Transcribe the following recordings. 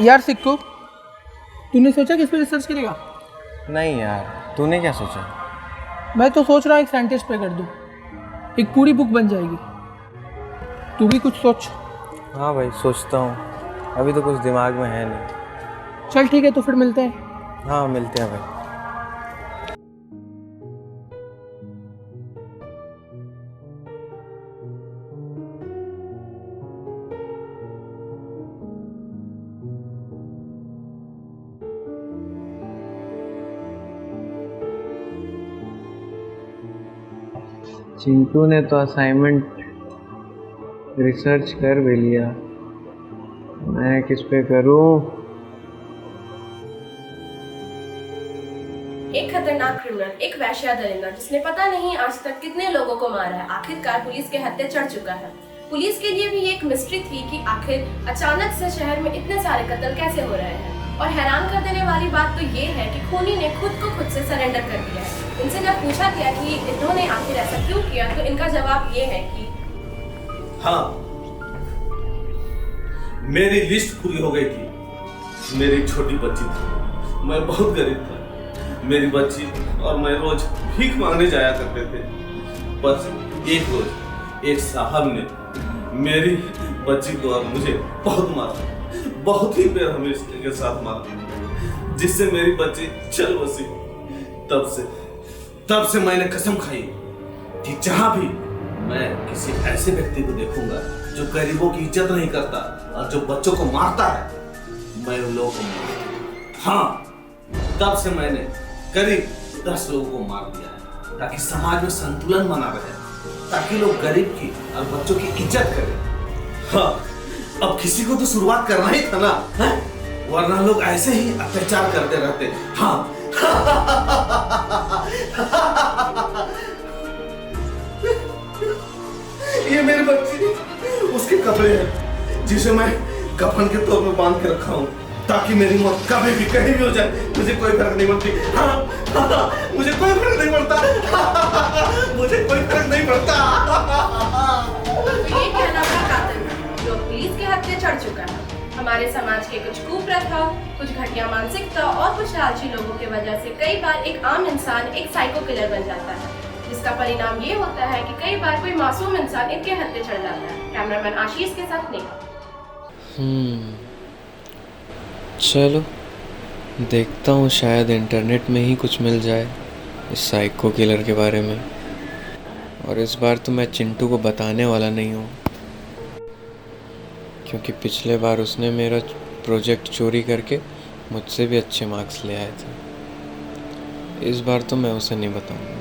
यार सिक्को, तूने सोचा किस पे रिसर्च करेगा? नहीं यार, तूने क्या सोचा? मैं तो सोच रहा हूँ एक साइंटिस्ट पे कर दूँ, एक पूरी बुक बन जाएगी। तू भी कुछ सोच। हाँ भाई, सोचता हूँ। अभी तो कुछ दिमाग में है नहीं। चल ठीक है, तो फिर मिलते हैं। हाँ, मिलते हैं भाई। चिंटू ने तो असाइनमेंट रिसर्च कर भी लिया, मैं किस पे करूं? एक खतरनाक क्रिमिनल, एक वैश्या दरिंदा जिसने पता नहीं आज तक कितने लोगों को मारा है, आखिरकार पुलिस के हत्थे चढ़ चुका है। पुलिस के लिए भी ये एक मिस्ट्री थी कि आखिर अचानक से शहर में इतने सारे कत्ल कैसे हो रहे हैं। और हैरान कर देने वाली बात तो ये है कि खूनी ने खुद को खुद से सरेंडर कर दिया है। इनसे जब पूछा गया कि इन्होंने आखिर ऐसा क्यों किया, तो इनका जवाब ये है कि हाँ, मेरी लिस्ट पूरी हो गई थी। मेरी छोटी बच्ची थी, मैं बहुत गरीब था। मेरी बच्ची और मैं रोज भीख मांगने जाया करते थे। बस एक रोज एक साहब ने मेरी बच्ची को और मुझे बहुत मारा, बहुत ही बेरहमी के साथ मारा, जिससे मेरी बच्ची चल बसी। तब से मैंने कसम खाई कि जहां भी मैं किसी ऐसे व्यक्ति को देखूंगा जो गरीबों की इज्जत नहीं करता और जो बच्चों को मारता है, मैं उन लोगों को मारूंगा। हाँ, तब से मैंने करीब 10 लोगों को मार दिया है, ताकि समाज में संतुलन बना रहे, ताकि लोग गरीब की और बच्चों की इज्जत करें। हाँ, अब किसी को तो शुरुआत करना ही था ना, है? वरना लोग ऐसे ही अत्याचार करते रहते। हाँ ये मेरी बच्ची, उसके कपड़े हैं जिसे मैं कफन के तौर में बांध के रखा हूँ, ताकि मेरी मौत कभी भी कहीं भी हो जाए, मुझे कोई फर्क नहीं पड़ती। हाँ, मुझे कोई फर्क नहीं पड़ता। मुझे कोई फर्क नहीं पड़ता। तो ये कहना था कातिल जो पुलिस के हत्थे चढ़ चुका है। हमारे समाज के कुछ कुप्रथा, कुछ घटिया मानसिकता और कुछ लालची लोगों की वजह से कई बार एक आम इंसान एक साइको किलर बन जाता है, जिसका परिणाम ये होता है कि कई बार कोई मासूम इंसान इनके हत्थे चढ़ जाता है। कैमरामैन आशीष के साथ नेहा। चलो देखता हूँ, शायद इंटरनेट में ही कुछ मिल जाए इस साइको किलर के बारे में। और इस बार तो मैं चिंटू को बताने वाला नहीं हूँ, क्योंकि पिछले बार उसने मेरा प्रोजेक्ट चोरी करके मुझसे भी अच्छे मार्क्स ले आए थे। इस बार तो मैं उसे नहीं बताऊंगा।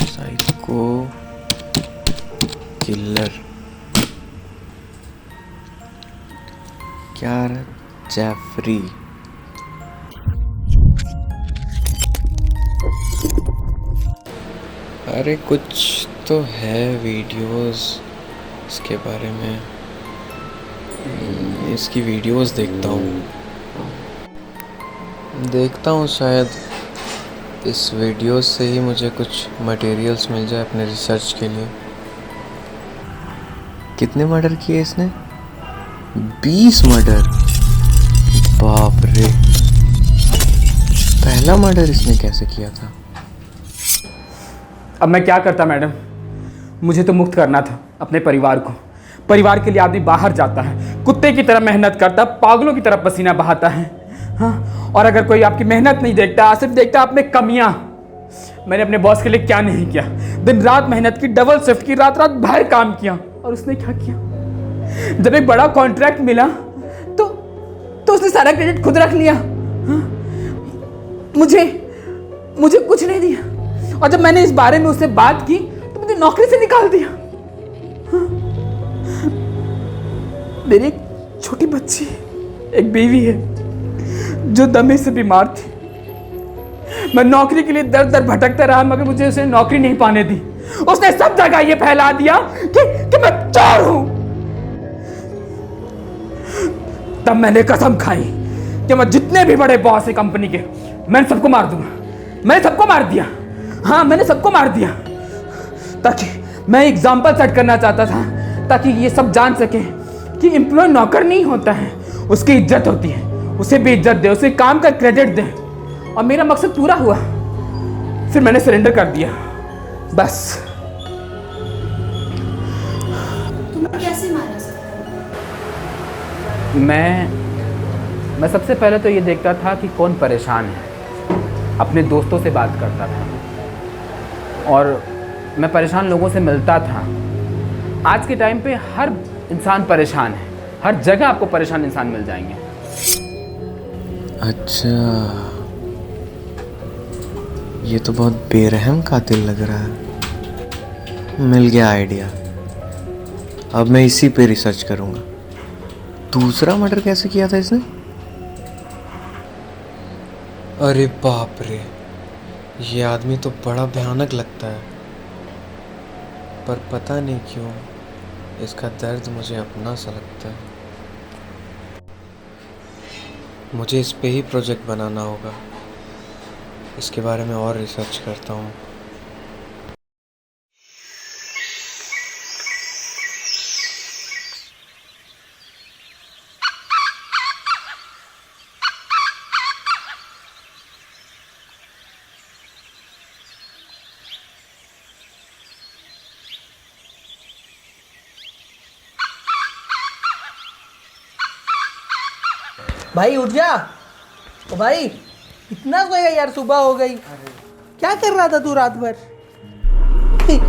साइको किलर क्या? जेफरी। अरे कुछ तो है वीडियोस इसके बारे में। इसकी वीडियोस देखता हूँ शायद इस वीडियोस से ही मुझे कुछ मटेरियल्स मिल जाए अपने रिसर्च के लिए। कितने मर्डर किए इसने? 20 मर्डर। बाप रे, पहला मर्डर इसने कैसे किया था? अब मैं क्या करता मैडम, मुझे तो मुक्त करना था अपने परिवार को। परिवार के लिए आदमी बाहर जाता है, कुत्ते की तरह मेहनत करता, पागलों की तरह पसीना बहाता है। हाँ, और अगर कोई आपकी मेहनत नहीं देखता, सिर्फ देखता आप में कमियां। मैंने अपने बॉस के लिए क्या नहीं किया, दिन रात मेहनत की, डबल शिफ्ट की, रात रात बाहर काम किया। और उसने क्या किया? जब एक बड़ा कॉन्ट्रैक्ट मिला तो उसने सारा क्रेडिट खुद रख लिया। हाँ? मुझे कुछ नहीं दिया। और जब मैंने इस बारे में उससे बात की तो मुझे नौकरी से निकाल दिया। हाँ? मेरी एक छोटी बच्ची, एक बीवी है जो दमे से बीमार थी। मैं नौकरी के लिए दर दर भटकता रहा, मगर मुझे उसे नौकरी नहीं पाने दी। उसने सब जगह ये फैला दिया कि मैं चोर हूं। तब मैंने कसम खाई कि मैं जितने भी बड़े बॉस है कंपनी के, मैंने सबको मार दूंगा। मैंने सबको मार दिया। हाँ, मैंने सबको मार दिया, ताकि मैं एग्जाम्पल सेट करना चाहता था, ताकि ये सब जान सके कि एम्प्लॉय नौकर नहीं होता है, उसकी इज्जत होती है। उसे भी इज्जत दे, उसे काम का क्रेडिट दे। और मेरा मकसद पूरा हुआ, फिर मैंने सरेंडर कर दिया बस। तुम्हें कैसे मारा सर? मैं सबसे पहले तो ये देखता था कि कौन परेशान है, अपने दोस्तों से बात करता था और मैं परेशान लोगों से मिलता था। आज के टाइम पे हर इंसान परेशान है, हर जगह आपको परेशान इंसान मिल जाएंगे। अच्छा, ये तो बहुत बेरहम कातिल लग रहा है। मिल गया आइडिया, अब मैं इसी पे रिसर्च करूंगा। दूसरा मर्डर कैसे किया था इसने? अरे बाप रे, ये आदमी तो बड़ा भयानक लगता है, पर पता नहीं क्यों इसका दर्द मुझे अपना सा लगता है। मुझे इस पे ही प्रोजेक्ट बनाना होगा। इसके बारे में और रिसर्च करता हूँ। भाई उठ जा। ओ भाई इतना सोएगा यार, सुबह हो गई। क्या कर रहा था तू रात भर? किस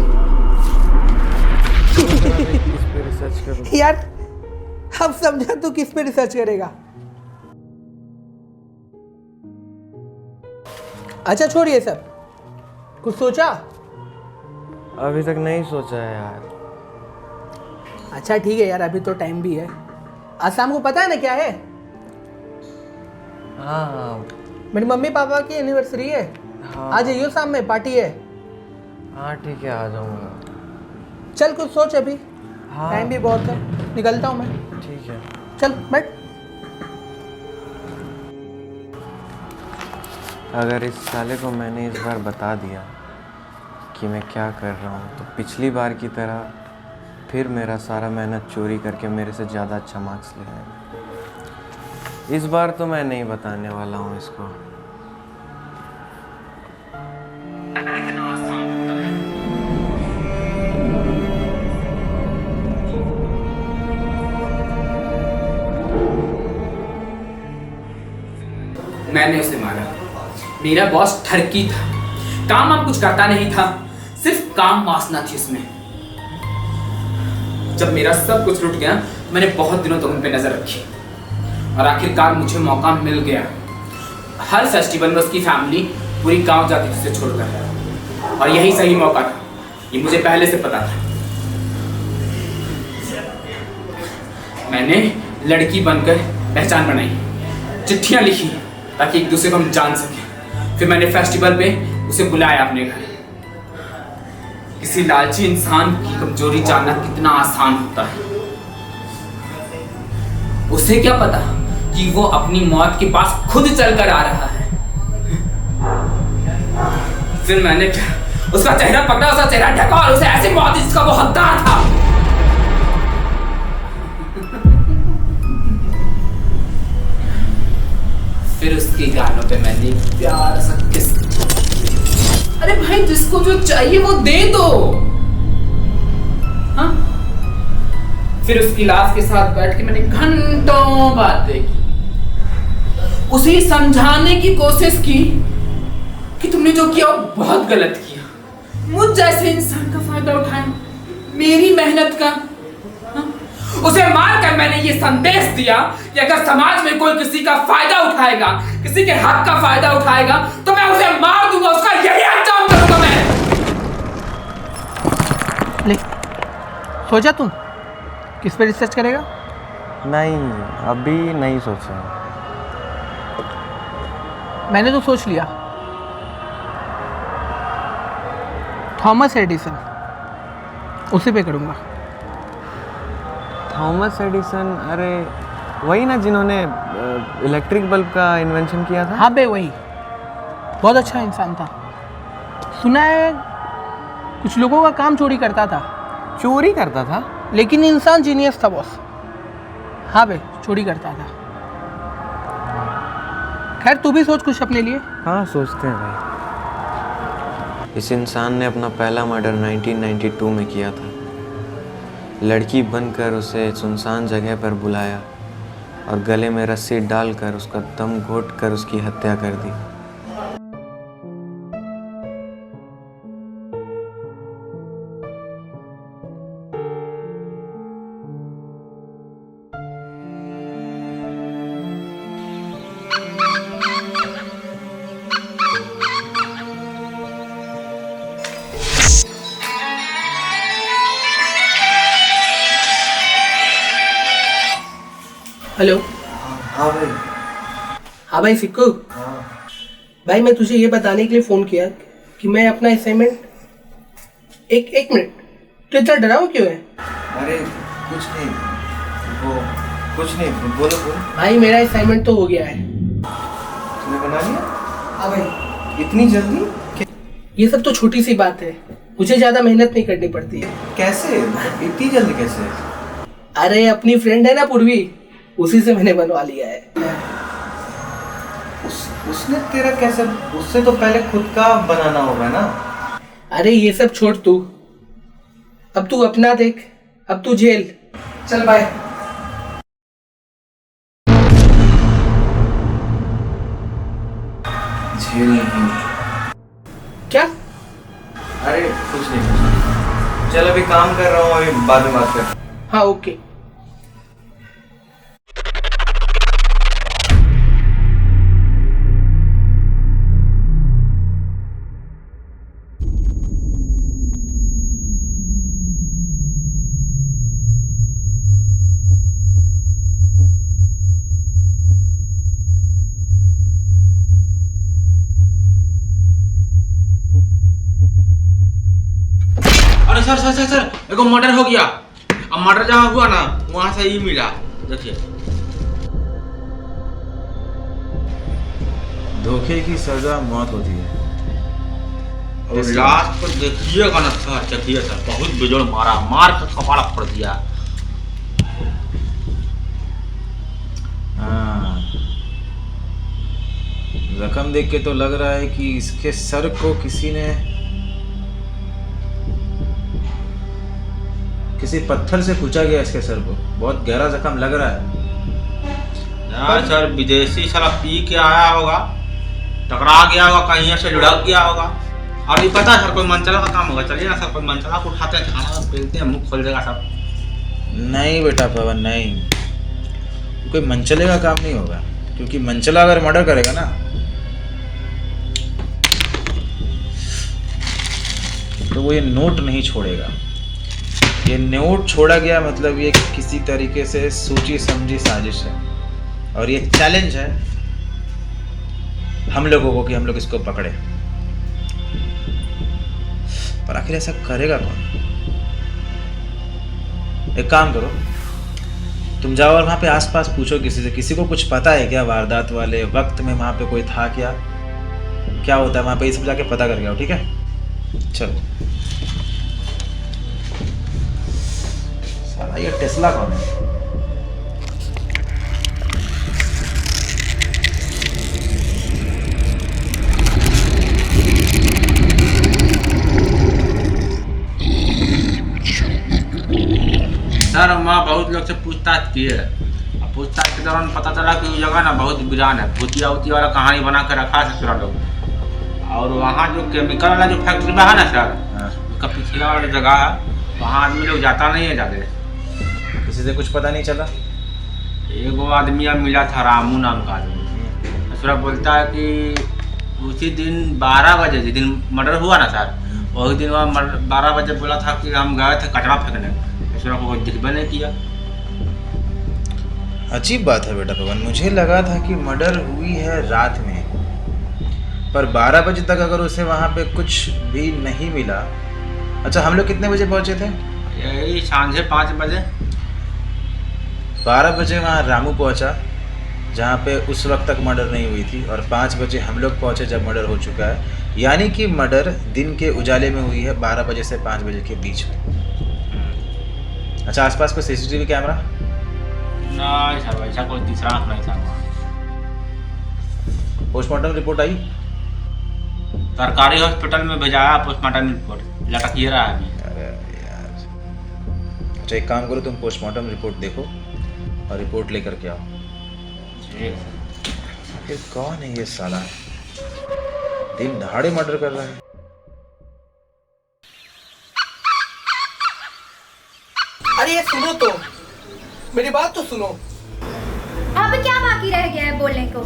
पे रिसर्च करूँ? यार अब समझा तू किस पे रिसर्च करेगा। अच्छा छोड़ ये सब, कुछ सोचा? अभी तक नहीं सोचा है यार। अच्छा ठीक है यार, अभी तो टाइम भी है। आज शाम को पता है ना क्या है? हाँ मेरी मम्मी पापा की एनिवर्सरी है। हाँ। आज यो शाम में पार्टी है। हाँ ठीक है, आ जाऊँगा। चल कुछ सोच अभी। हाँ। टाइम भी बहुत है, निकलता हूँ मैं। ठीक है। चल बैठ। अगर इस साले को मैंने इस बार बता दिया कि मैं क्या कर रहा हूँ, तो पिछली बार की तरह फिर मेरा सारा मेहनत चोरी करके मेरे से ज़्यादा अच्छा मार्क्स ले आएगा। इस बार तो मैं नहीं बताने वाला हूँ इसको। मैंने उसे मारा। मेरा बॉस ठरकी था, काम वाम कुछ करता नहीं था, सिर्फ काम वासना थी उसमें। जब मेरा सब कुछ लुट गया, मैंने बहुत दिनों तक उन पे नजर रखी और आखिरकार मुझे मौका मिल गया। हर फेस्टिवल में उसकी फैमिली पूरी गांव जाती थी उसे छोड़कर, और यही सही मौका था। ये मुझे पहले से पता था। मैंने लड़की बनकर पहचान बनाई, चिट्ठियां लिखी ताकि एक दूसरे को हम जान सकें। फिर मैंने फेस्टिवल पे उसे बुलाया अपने घर। किसी लालची इंसान की कमजोरी जानना कितना आसान होता है। उसे क्या पता कि वो अपनी मौत के पास खुद चलकर आ रहा है। फिर मैंने क्या, उसका चेहरा पकड़ा, उसका चेहरा ढका और उसे ऐसी मौत दी जिसका वो हकदार था। फिर उसके गालों पे मैंने एक प्यारा सा किस। अरे भाई, जिसको जो चाहिए वो दे दो। हाँ? फिर उसकी लाश के साथ बैठ के मैंने घंटों बातें की, उसे समझाने की कोशिश की कि तुमने जो किया वो बहुत गलत किया। मुझ जैसे इंसान का फायदा उठाया, मेरी मेहनत का। हाँ? उसे मारकर मैंने ये संदेश दिया कि अगर समाज में कोई किसी का फायदा उठाएगा, किसी के हक का फायदा उठाएगा, तो मैं उसे मार दूंगा, उसका यही अंजाम करूंगा मैं। ले, सोचा तुम किस पे रिसर्च करेगा? नहीं, अभी नहीं सोचा। मैंने तो सोच लिया, थॉमस एडिसन, उसी पे करूंगा। Thomas Edison? अरे वही ना जिन्होंने इलेक्ट्रिक बल्ब का इन्वेंशन किया था? हाँ बे वही, बहुत अच्छा इंसान था। सुना है कुछ लोगों का काम चोरी करता था। चोरी करता था? लेकिन इंसान जीनियस था बॉस। हाँ भाई, चोरी करता था। खैर तू भी सोच कुछ अपने लिए। हाँ सोचते हैं भाई। इस इंसान ने अपना पहला मर्डर 1992 में किया था। लड़की बनकर उसे सुनसान जगह पर बुलाया और गले में रस्सी डालकर उसका दम घोट कर उसकी हत्या कर दी। हेलो। हाँ भाई। हाँ भाई सिक्कू। भाई मैं तुझे ये बताने के लिए फ़ोन किया कि मैं अपना असाइनमेंट एक मिनट, तो इतना डरा हुआ क्यों है? अरे कुछ नहीं, वो कुछ नहीं, बोलो बोलो। भाई मेरा असाइनमेंट तो हो गया है। तुमने बना लिया? हाँ भाई। इतनी जल्दी? ये सब तो छोटी सी बात है, मुझे ज़्यादा मेहनत नहीं करनी पड़ती है। कैसे? इतनी जल्दी कैसे? अरे अपनी फ्रेंड है ना पूर्वी, उसी से मैंने बनवा लिया है। उसने तेरा कैसे? उससे तो पहले खुद का बनाना होगा ना। अरे ये सब छोड़ तू, अब तू अपना देख, अब तू जेल। चल बाय। झेल नहीं। क्या? अरे कुछ नहीं। चल अभी काम कर रहा हूँ, अभी बाद में बात कर। हाँ ओके। अरे सर सर सर सर, एगो मर्डर हो गया। अब मर्डर जहाँ हुआ ना वहाँ से ही मिला, देखिए। धोखे की सजा मौत होती है। और लास्ट पर देखिएगा ना सर, देखिए सर, बहुत बेजोड़ मारा, मार के कपाड़ा फोड़ दिया। हाँ, जख्म देख के तो लग रहा है कि इसके सर को किसी पत्थर से कुचा गया। इसके सर को बहुत गहरा जख्म लग रहा है। यार सर, विदेशी साला पी के आया होगा, टकरा गया होगा, कहीं से लुढ़क गया होगा। और ये पता है सर, कोई मनचला का काम होगा। चलिए ना सर, कोई मनचला को उठाते हैं, खाना पेलते हैं, मुंह खोल देगा सब। नहीं बेटा पवन, नहीं, कोई मनचले का काम नहीं होगा। क्योंकि मनचला अगर मर्डर करेगा ना तो वो ये नोट नहीं छोड़ेगा। ये नोट छोड़ा गया मतलब ये किसी तरीके से सोची समझी साजिश है। और ये चैलेंज है हम लोगों को कि हम लोग इसको पकड़े। पर आखिर ऐसा करेगा कौन? एक काम करो, तुम जाओ और वहाँ पे आसपास पूछो किसी से, किसी को कुछ पता है क्या वारदात वाले वक्त में वहाँ पे कोई था क्या, क्या होता है वहाँ पे, ये सब जाके पता करके आओ, ठीक है? चलो। साला ये टेस्ला कौन है? सर माँ बहुत लोग से पूछताछ की है। पूछताछ के दौरान पता चला कि वो जगह ना बहुत वीरान है, भूतिया उतिया वाला कहानी बना के रखा है ससुरा लोग। और वहाँ जो केमिकल वाला जो फैक्ट्री है ना सर, उसका पिछला वाला जगह है, वहाँ आदमी लोग जाता नहीं है ज़्यादा। किसी से कुछ पता नहीं चला? एगो आदमी अब मिला था, रामू नाम का आदमी। ससुरा बोलता है कि उसी दिन 12 बजे जिस दिन मर्डर हुआ ना सर, वही दिन वह 12 बजे बोला था कि हम गए थे कचरा फेंकने। ससुरा को दिखबे नहीं किया। अजीब बात है बेटा पवन, मुझे लगा था कि मर्डर हुई है रात में, पर 12 बजे तक अगर उसे वहाँ पे कुछ भी नहीं मिला। अच्छा, हम लोग कितने बजे पहुँचे थे? यही सांझे 5 बजे। 12 बजे वहाँ रामू पहुँचा जहाँ पे उस वक्त तक मर्डर नहीं हुई थी, और 5 बजे हम लोग पहुँचे जब मर्डर हो चुका है। यानी कि मर्डर दिन के उजाले में हुई है, 12 बजे से 5 बजे के बीच में। अच्छा, आसपास कोई सीसीटीवी कैमरा? नहीं सर, वैसा कोई तीसरा आंख नहीं था वहाँ। पोस्टमार्टम रिपोर्ट आई? सरकारी हॉस्पिटल में भेजाया पोस्टमार्टम रिपोर्ट, लटक ही रहा है अभी। अरे यार, अच्छा एक काम करो, तुम पोस्टमार्टम रिपोर्ट देखो और रिपोर्ट लेकर के आओ। ठीक। आखिर कौन है ये साला, दिन दहाड़े मर्डर कर रहा है। अरे ये सुनो तो, मेरी बात तो सुनो। अब क्या बाकी रह गया है बोलने को?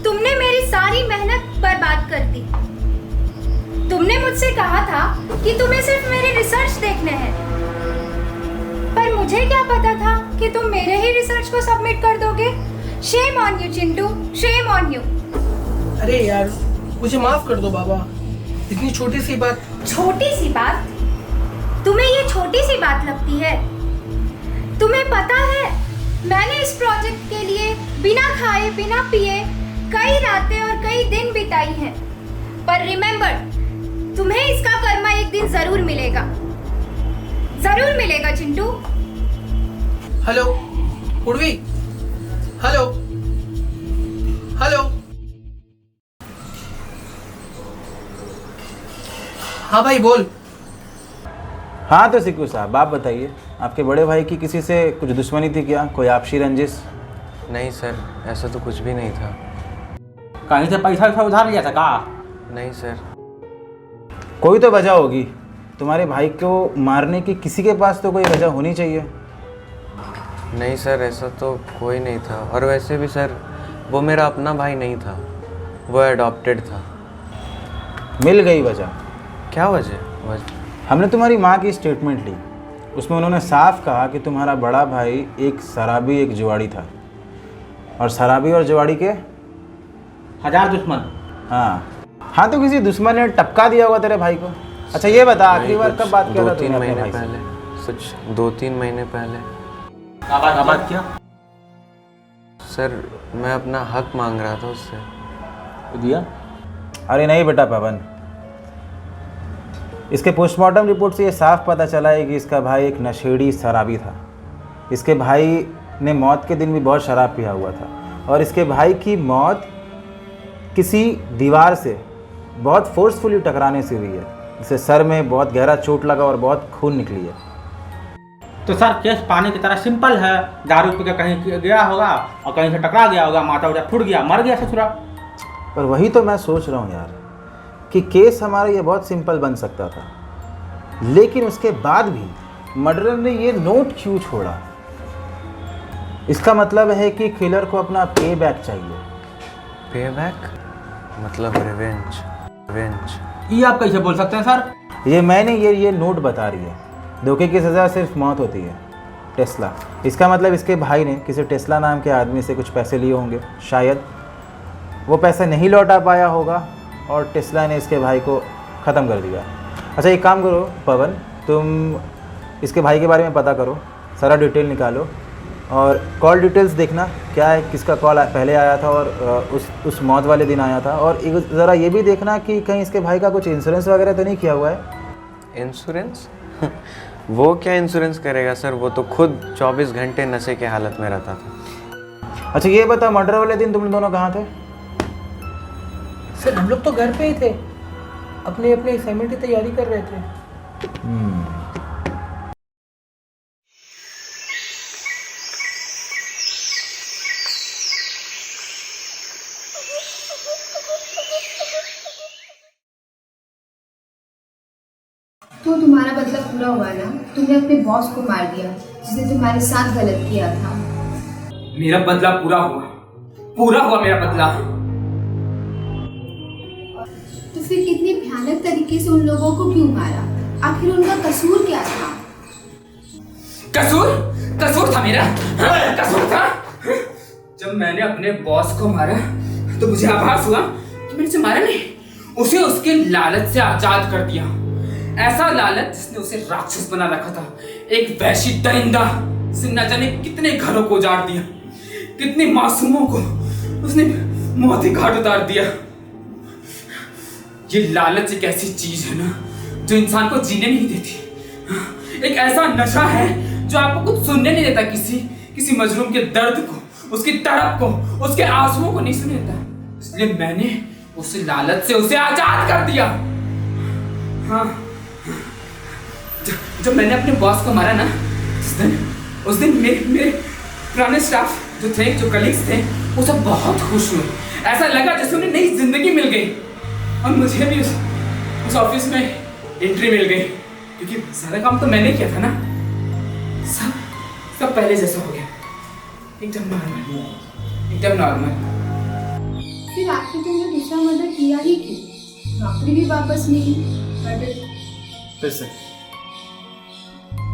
तुमने मेरी सारी मेहनत बर्बाद कर दी। तुमने मुझसे कहा था कि तुम्हें सिर्फ मेरे रिसर्च देखने हैं, पर मुझे क्या पता था कि तुम मेरे ही रिसर्च को सबमिट कर दोगे। Shame on you Chintu, shame on you. अरे यार मुझे माफ कर दो बाबा, इतनी छोटी सी बात। छोटी सी बात? तुम्हें ये छोटी सी बात लगती है? तुम्हें पता है मैंने इस प्रोजेक्ट के लिए बिना खाए बिना पिए कई रातें और कई दिन बिताई हैं, पर रिमेंबर, तुम्हें इसका कर्मा एक दिन जरूर मिलेगा, जरूर मिलेगा Chintu. Hello Urvi, hello hello. हाँ भाई बोल। हाँ तो सिक्कू साहब, आप बताइए, आपके बड़े भाई की किसी से कुछ दुश्मनी थी क्या? कोई आपसी रंजिश? नहीं सर, ऐसा तो कुछ भी नहीं था। कहीं से पैसा उधार लिया था का? नहीं सर। कोई तो वजह होगी, तुम्हारे भाई को मारने की किसी के पास तो कोई वजह होनी चाहिए। नहीं सर, ऐसा तो कोई नहीं था। और वैसे भी सर, वो मेरा अपना भाई नहीं था, वो एडॉप्टेड था। मिल गई वजह? क्या वजह? हमने तुम्हारी माँ की स्टेटमेंट ली, उसमें उन्होंने साफ कहा कि तुम्हारा बड़ा भाई एक शराबी एक जुआड़ी था, और शराबी और जुआड़ी के 1000 दुश्मन। हाँ तो किसी दुश्मन ने टपका दिया होगा तेरे भाई को। अच्छा ये बता, आखिरी बार कब बात किया था तूने अपने भाई से? कुछ 2-3 महीने पहले। क्या बात किया? सर मैं अपना हक मांग रहा था उससे। दिया? अरे नहीं बेटा पवन, इसके पोस्टमार्टम रिपोर्ट से ये साफ पता चला है कि इसका भाई एक नशेड़ी शराबी था। इसके भाई ने मौत के दिन भी बहुत शराब पिया हुआ था, और इसके भाई की मौत किसी दीवार से बहुत फोर्सफुली टकराने से हुई है, जिससे सर में बहुत गहरा चोट लगा और बहुत खून निकली है। तो सर केस पानी की तरह सिंपल है, दारू पी के कहीं गया होगा और कहीं से टकरा गया होगा, माथा उठा फूट गया, मर गया ससुरा। पर वही तो मैं सोच रहा हूँ यार, कि केस हमारा ये बहुत सिंपल बन सकता था, लेकिन उसके बाद भी मर्डरर ने ये नोट क्यों छोड़ा? इसका मतलब है कि किलर को अपना पे बैक चाहिए। पे बैक मतलब रिवेंज। ये आप कैसे बोल सकते हैं सर? ये मैंने ये नोट बता रही है, धोखे की सज़ा सिर्फ मौत होती है। टेस्ला, इसका मतलब इसके भाई ने किसी टेस्ला नाम के आदमी से कुछ पैसे लिए होंगे, शायद वो पैसा नहीं लौटा पाया होगा और टेस्ला ने इसके भाई को ख़त्म कर दिया। अच्छा एक काम करो पवन, तुम इसके भाई के बारे में पता करो, सारा डिटेल निकालो और कॉल डिटेल्स देखना क्या है, किसका कॉल पहले आया था और उस मौत वाले दिन आया था, और एक ज़रा ये भी देखना कि कहीं इसके भाई का कुछ इंश्योरेंस वगैरह तो नहीं किया हुआ है। इंश्योरेंस? वो क्या इंश्योरेंस करेगा सर, वो तो खुद 24 घंटे नशे के हालत में रहता था। अच्छा ये बता, मर्डर वाले दिन तुम दोनों कहाँ थे? सर हम लोग तो घर पे ही थे, अपने अपने असाइनमेंट की तैयारी कर रहे थे। तो तुम्हारा बदला पूरा हुआ ना? तुमने अपने बॉस को मार दिया जिसने तुम्हारे साथ गलत किया था। मेरा बदला पूरा हुआ मेरा बदला। तो फिर इतने भयानक तरीके से उन लोगों को क्यों मारा? आखिर उनका कसूर क्या था? कसूर था मेरा, कसूर था। जब मैंने अपने बॉस को मारा तो मुझे आभास हुआ कि मैंने उसे मारा नहीं, उसे उसके लालच से आजाद कर दिया। ऐसा लालच जिसने उसे राक्षस बना रखा था, एक वैशी दरिंदा जिसने न जाने कितने घरों को उजाड़ दिया, कितने मासूमों को उसने मौत के घाट उतार दिया। ये लालच एक ऐसी चीज है ना जो इंसान को जीने नहीं देती, एक ऐसा नशा है जो आपको कुछ सुनने नहीं देता, किसी मजलूम के दर्द को, उसकी तड़प को, उसके आंसुओं को नहीं सुने देता। इसलिए मैंने उस लालच से उसे आजाद कर दिया। हाँ, जब मैंने अपने बॉस को मारा ना, उस दिन मेरे पुराने स्टाफ जो थे, जो कलीग्स थे, वो सब बहुत खुश हुए। ऐसा लगा जैसे उन्हें नई जिंदगी मिल गई और मुझे भी उस ऑफिस में एंट्री मिल गई, क्योंकि सारा काम तो मैंने किया था ना। सब पहले जैसा हो गया, एकदम नॉर्मल। फिर आखिर तुमने दूसरा मर्डर किया ही क्यों? नौकरी भी वापस मिली, मर्डर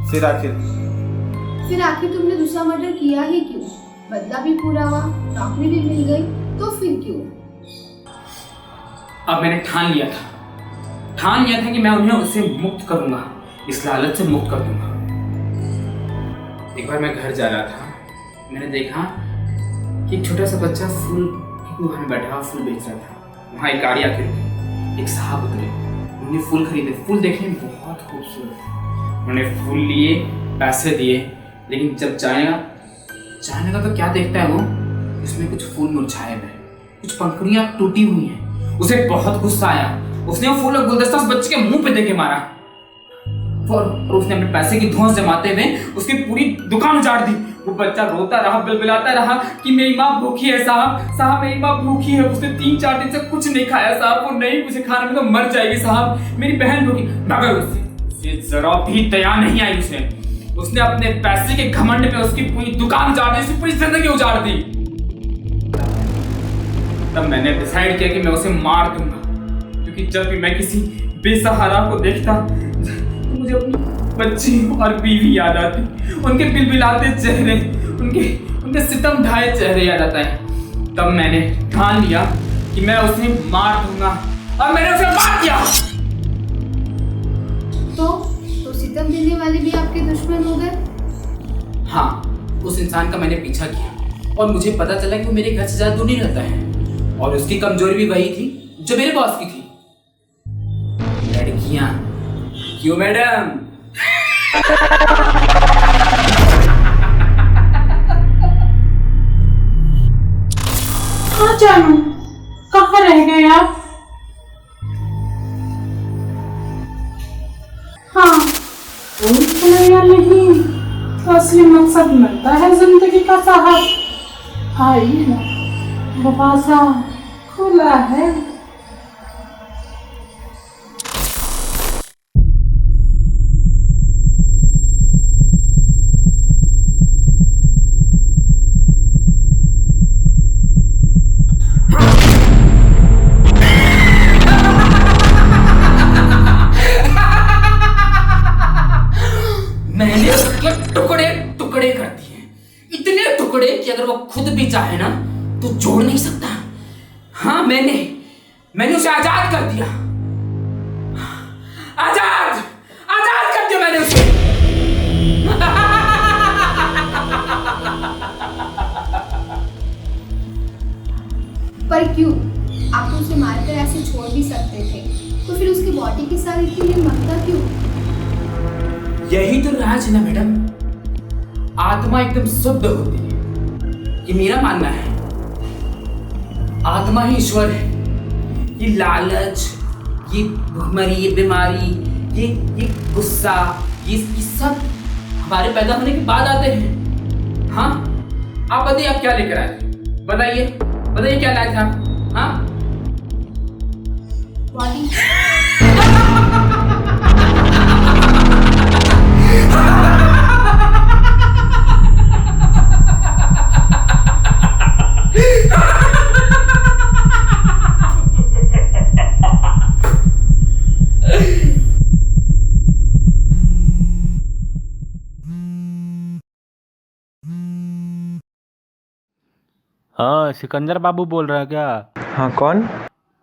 फिर आखिर तुमने दूसरा मर्डर किया ही क्यों? बदला भी पूरा हुआ, नौकरी भी मिल गई, तो फिर क्यों? अब मैंने ठान लिया था कि मैं उन्हें उससे मुक्त करूंगा, इस लालच से मुक्त कर दूंगा। एक बार मैं घर जा रहा था, मैंने देखा कि एक छोटा सा बच्चा फूल की दुकान में बैठा फूल बेच रहा था। वहाँ एक गाड़ी आके रुकी, एक साहब उतरे, उन्होंने फूल खरीदे। फूल देखने में बहुत खूबसूरत थे। उन्होंने फूल लिए, पैसे दिए, लेकिन जब जाने का तो क्या देखता है वो, उसमें कुछ फूल मुरझाए हुए, कुछ पंखुड़ियाँ टूटी हुई हैं। उसे बहुत गुस्सा आया, उसने वो फूल और गुलदस्ता उस बच्चे के मुंह पे देके मारा और उसने अपने पैसे की धौंस जमाते हुए उसकी पूरी दुकान उजाड़ दी। वो बच्चा रोता रहा, बिलबिलाता रहा कि मेरी माँ भूखी है साहब, मेरी माँ भूखी है, उसने 3-4 दिन से कुछ नहीं खाया साहब, वो नहीं मुझे खाने में तो मर जाएगी साहब, मेरी बहन भूखी। मगर उसे जरा भी दया नहीं आई। उसने अपने पैसे के घमंड में उसकी पूरी दुकान उजाड़ दी, उसकी पूरी जिंदगी उजाड़ दी। तब मैंने डिसाइड किया कि मैं उसे मार दूंगा, क्योंकि जब भी मैं किसी बेसहारा को देखता तो मुझे अपनी बच्ची और बीवी याद आती, उनके बिलबिलाते चेहरे, उनके सितम ढाए चेहरे याद आता है। तब मैंने ठान लिया कि मैं उसे मार दूंगा और मैंने उसे मार दिया। तो सितम देने वाले भी आपके दुश्मन हो गए? हाँ, उस इंसान का मैंने पीछा किया और मुझे पता चला कि वो मेरे घर से ज्यादा दूर नहीं रहता है और उसकी कमजोरी भी वही थी जो मेरे बॉस की थी, लड़कियां। क्यों मैडम? हाँ जानू, कहाँ रह गए आप? हाँ, या नहीं तो असली मकसद मिलता है जिंदगी का साहब। आइए ना, दरवाजा खुला है। मैंने उसके टुकड़े टुकड़े कर दिए, इतने टुकड़े कि अगर वो खुद भी चाहे ना तो जोड़ नहीं सकता। हाँ, मैंने उसे आजाद कर दिया, आजाद कर दिया मैंने उसे। पर क्यों? आप तो उसे मारकर ऐसे छोड़ भी सकते थे, तो फिर उसकी बॉडी के साथ इतनी ममता क्यों? यही तो राज है ना मैडम, आत्मा एकदम शुद्ध होती है, ये मेरा मानना है। आत्मा ही ईश्वर है। ये लालच, ये भुखमरी, ये बीमारी, ये गुस्सा, ये सब हमारे पैदा होने के बाद आते हैं। हाँ, आप बताइए, आप क्या लेकर आए थे? बताइए क्या लाए थे आप? हाँ, बॉडी। हाँ, सिकंदर बाबू बोल रहे हैं क्या? हाँ, कौन?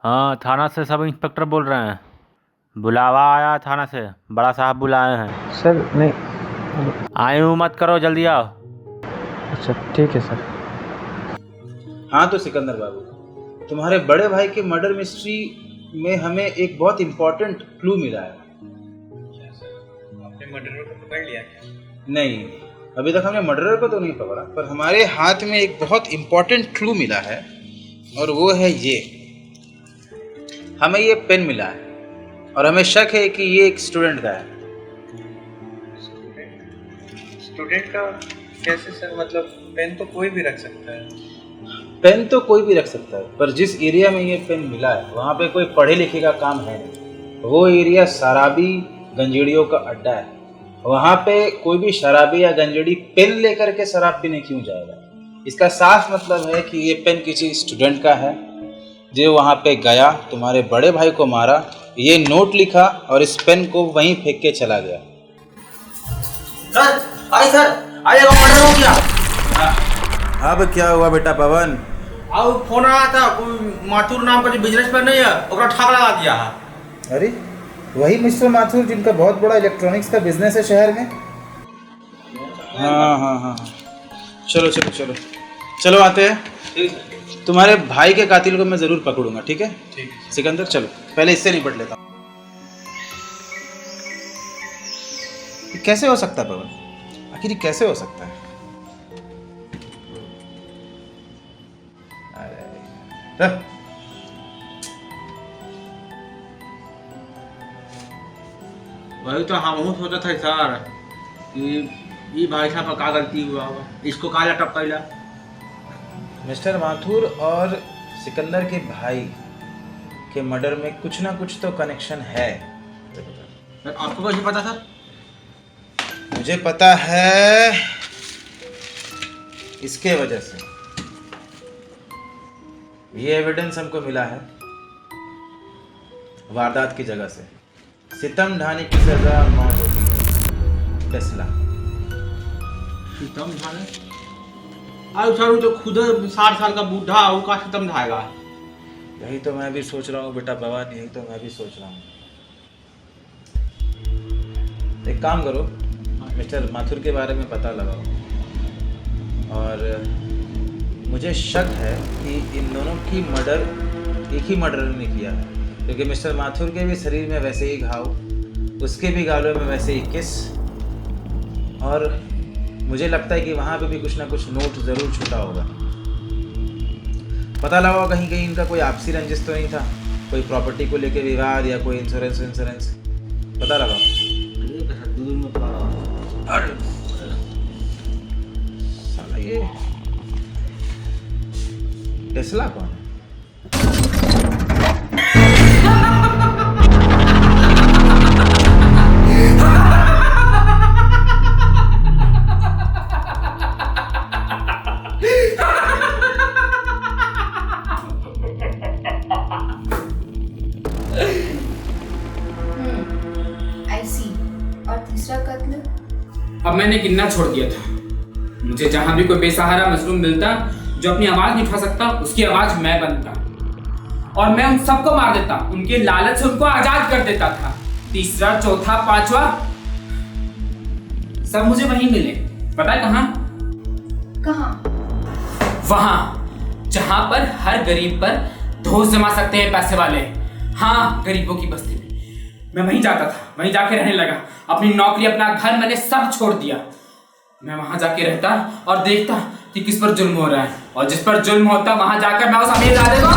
हाँ, थाना से सब इंस्पेक्टर बोल रहे हैं। बुलावा आया थाना से, बड़ा साहब बुलाए हैं। सर नहीं। आए हूँ, मत करो, जल्दी आओ। अच्छा ठीक है सर। हाँ तो सिकंदर बाबू, तुम्हारे बड़े भाई के मर्डर मिस्ट्री में हमें एक बहुत इम्पोर्टेंट क्लू मिला है। आपने मर्डरर को पकड़ लिया क्या? नहीं, अभी तक हमने मर्डरर को तो नहीं पकड़ा, पर हमारे हाथ में एक बहुत इम्पोर्टेंट क्लू मिला है और वो है ये। हमें ये पेन मिला है और हमें शक है कि ये एक स्टूडेंट का है। स्टूडेंट का कैसे सर? मतलब पेन तो कोई भी रख सकता है। पेन तो कोई भी रख सकता है, पर जिस एरिया में ये पेन मिला है वहाँ पे कोई पढ़े लिखे का काम है नहीं। वो एरिया शराबी गंजेड़ियों का अड्डा है। वहाँ पे कोई भी शराबी या गंजेड़ी पेन लेकर के शराब पीने क्यों जाएगा? इसका साफ मतलब है कि ये पेन किसी स्टूडेंट का है जो वहाँ पे गया, तुम्हारे बड़े भाई को मारा, ये नोट लिखा और इस पेन को वहीं फेंक के चला गया। सर आइएगा, मर्डर हो गया। अब क्या हुआ बेटा पवन? अब फोन आया था, कोई माथुर नाम का जो बिजनेसमैन नहीं है ओकरा ठग लगा दिया है। अरे वही मिस्टर माथुर जिनका बहुत बड़ा इलेक्ट्रॉनिक्स का बिजनेस है शहर में। हाँ, चलो चलो चलो चलो आते हैं। तुम्हारे भाई के कातिल को मैं जरूर पकड़ूंगा, ठीक है? ठीक है सिकंदर, चलो पहले इससे निपट लेता हूँ। कैसे हो सकता है पवन? आखिर ये कैसे हो सकता है? अरे वही तो हम सोचा था सर कि ये भाई साहब का क्या गलती हुआ होगा, इसको काला टपकैला। मिस्टर माथुर और सिकंदर के भाई के मर्डर में कुछ ना कुछ तो कनेक्शन है। सर आपको कैसे पता सर? मुझे पता है इसके वजह से। ये एविडेंस हमको मिला है वारदात की जगह से। सितम ढाने की सजा मौत होती है। टेस्ला। सितम ढाने? अरे सर वो तो खुद 60 साल का बूढ़ा, वो का सितम ढाएगा? यही तो मैं भी सोच रहा हूँ बेटा पवन, यही तो मैं भी सोच रहा हूँ। एक काम करो, मिस्टर माथुर के बारे में पता लगाओ, और मुझे शक है कि इन दोनों की मर्डर एक ही मर्डर ने किया है, क्योंकि मिस्टर माथुर के भी शरीर में वैसे ही घाव, उसके भी गालों में वैसे ही किस, और मुझे लगता है कि वहाँ पे भी कुछ ना कुछ नोट ज़रूर छूटा होगा। पता लगाओ कहीं कहीं इनका कोई आपसी रंजिश तो नहीं था, कोई प्रॉपर्टी को लेके विवाद या कोई इंश्योरेंस। पता लगाओ। अरे साला ये टेस्ला कौन है? आई सी। और तीसरा कत्ल? अब मैंने गिनना छोड़ दिया था। मुझे जहां भी कोई बेसहारा मजलूम मिलता जो अपनी आवाज नहीं उठा सकता, उसकी आवाज मैं बनता और मैं उन सबको मार देता, उनके लालच से उनको आजाद कर देता था। तीसरा, चौथा, पांचवा सब मुझे वहीं मिले। पता है कहां? वहां जहां पर हर गरीब पर धोस जमा सकते हैं पैसे वाले। हाँ, गरीबों की बस्ती में मैं वहीं जाता था, वहीं जाके रहने लगा। अपनी नौकरी, अपना घर मैंने सब छोड़ दिया। मैं वहां जाके रहता और देखता कि किस पर जुल्म हो रहा है, और जिस पर जुल्म होता वहां जाकर मैं उस अमीरजादे को